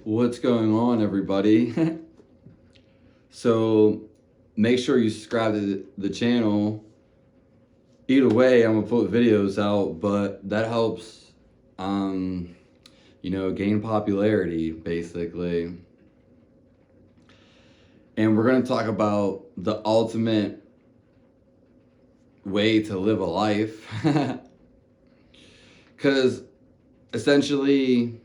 What's going on, everybody? So make sure you subscribe to the channel. Either way, I'm gonna put videos out, but that helps gain popularity, basically. And we're gonna talk about the ultimate way to live a life. Because essentially,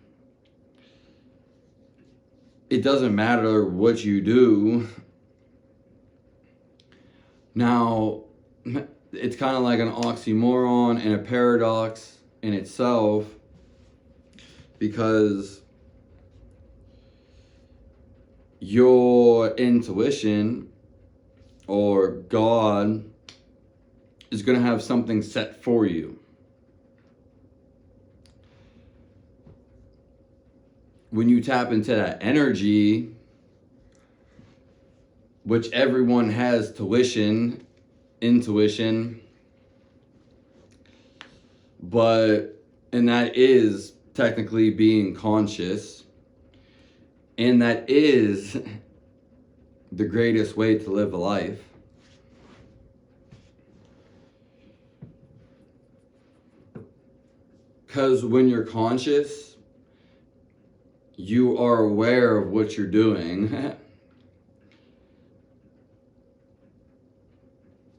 it doesn't matter what you do. Now, it's kind of like an oxymoron and a paradox in itself, because your intuition or God is going to have something set for you. When you tap into that energy, which everyone has intuition, and that is technically being conscious, and that is the greatest way to live a life. Because when you're conscious, you are aware of what you're doing.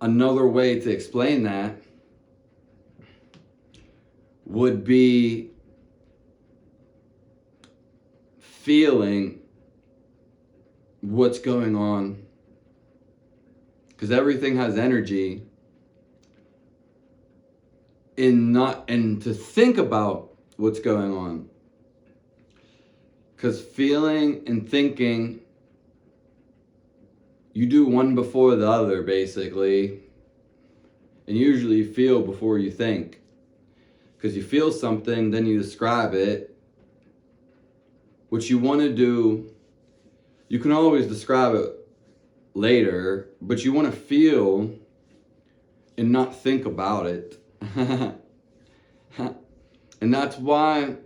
Another way to explain that would be feeling what's going on. Because everything has energy. And to think about what's going on. Because feeling and thinking, you do one before the other, basically. And usually you feel before you think. Because you feel something, then you describe it. What you want to do, you can always describe it later, but you want to feel and not think about it. And that's why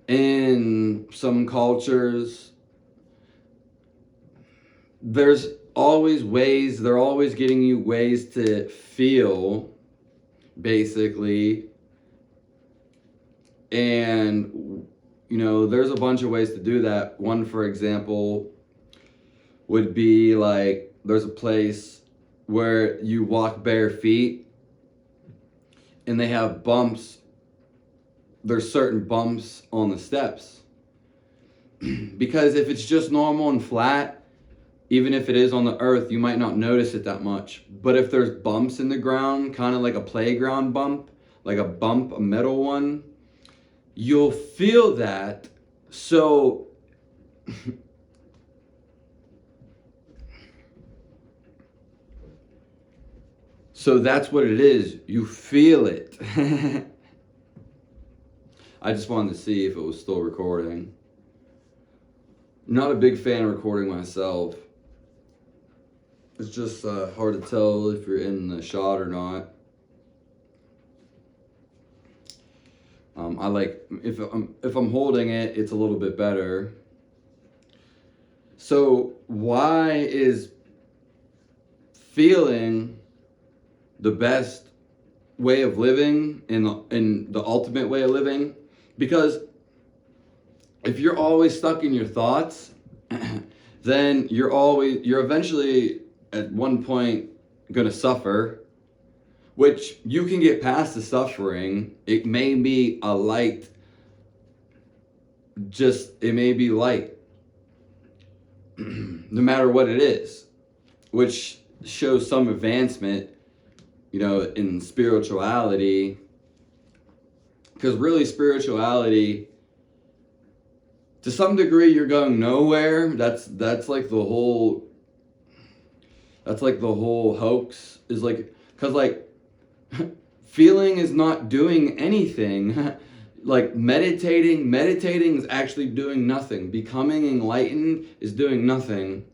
in some cultures, they're always getting you ways to feel, basically. And, there's a bunch of ways to do that. One, for example, would be like, there's a place where you walk bare feet and they have bumps. There's certain bumps on the steps. Because if it's just normal and flat, even if it is on the earth, you might not notice it that much. But if there's bumps in the ground, kind of like a playground bump, like a metal one, you'll feel that. So that's what it is. You feel it. I just wanted to see if it was still recording. I'm not a big fan of recording myself. It's just hard to tell if you're in the shot or not. I like, if I'm holding it, it's a little bit better. So why is feeling the best way of living in the ultimate way of living? Because if you're always stuck in your thoughts, then you're eventually at one point gonna suffer, which you can get past the suffering. It may be light, no matter what it is, which shows some advancement, in spirituality. Because really, spirituality, to some degree, you're going nowhere. That's like the whole hoax. Is like, because feeling is not doing anything. Like meditating is actually doing nothing. Becoming enlightened is doing nothing.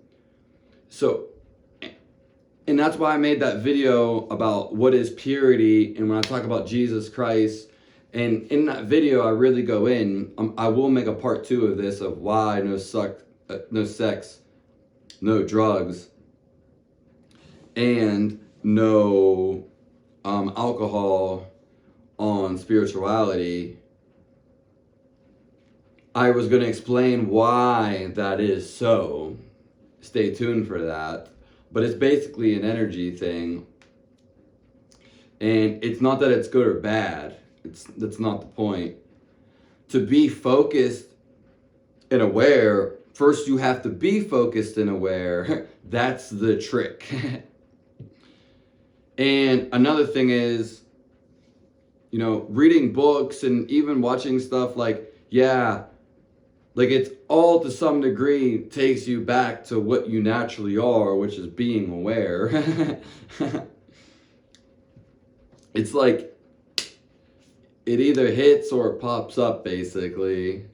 So, and that's why I made that video about what is purity, and when I talk about Jesus Christ And in that video, I really go in. I will make a part 2 of this, of why no sex, no drugs, and no alcohol on spirituality. I was going to explain why that is so. Stay tuned for that. But it's basically an energy thing. And it's not that it's good or bad. That's not the point. To be focused and aware, first you have to be focused and aware. That's the trick. And another thing is, you know, reading books and even watching stuff like, yeah, like it's all to some degree takes you back to what you naturally are, which is being aware. It's like it either hits or it pops up, basically.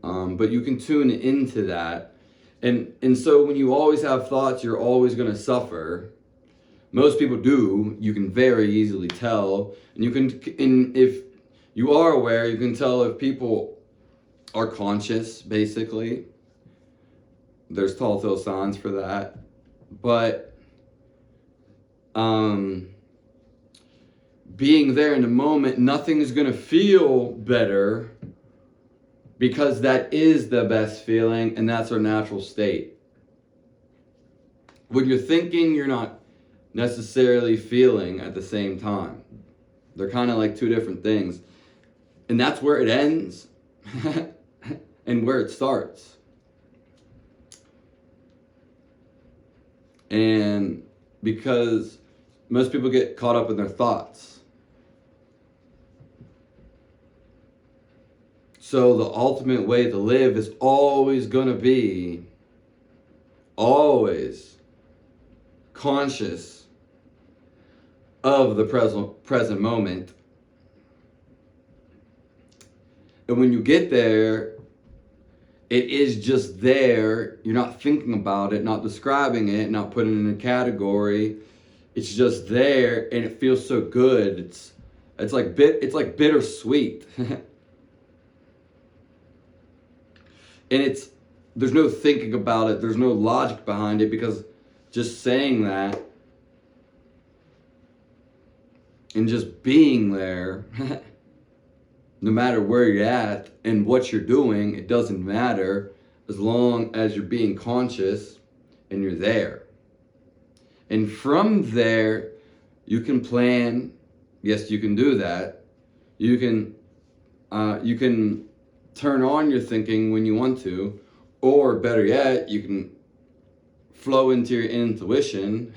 But you can tune into that. And so when you always have thoughts, you're always going to suffer. Most people do. You can very easily tell. And you can, and if you are aware, you can tell if people are conscious, basically. There's telltale signs for that. But being there in the moment, nothing is going to feel better, because that is the best feeling, and that's our natural state. When you're thinking, you're not necessarily feeling at the same time. They're kind of like two different things. And that's where it ends and where it starts. And because most people get caught up in their thoughts. So the ultimate way to live is always going to be always conscious of the present moment. And when you get there, it is just there. You're not thinking about it, not describing it, not putting it in a category. It's just there, and it feels so good. It's like bittersweet. And there's no thinking about it, there's no logic behind it, because just saying that and just being there, no matter where you're at and what you're doing, it doesn't matter, as long as you're being conscious and you're there. And from there, you can plan. Yes, you can do that. You can turn on your thinking when you want to, or better yet, you can flow into your intuition.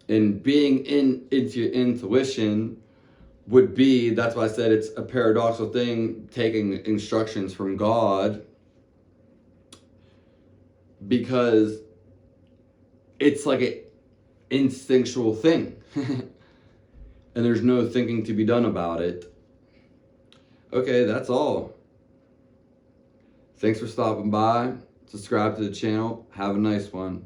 And being into your intuition would be, that's why I said it's a paradoxical thing, taking instructions from God, because it's like an instinctual thing. And there's no thinking to be done about it. Okay, that's all. Thanks for stopping by. Subscribe to the channel. Have a nice one.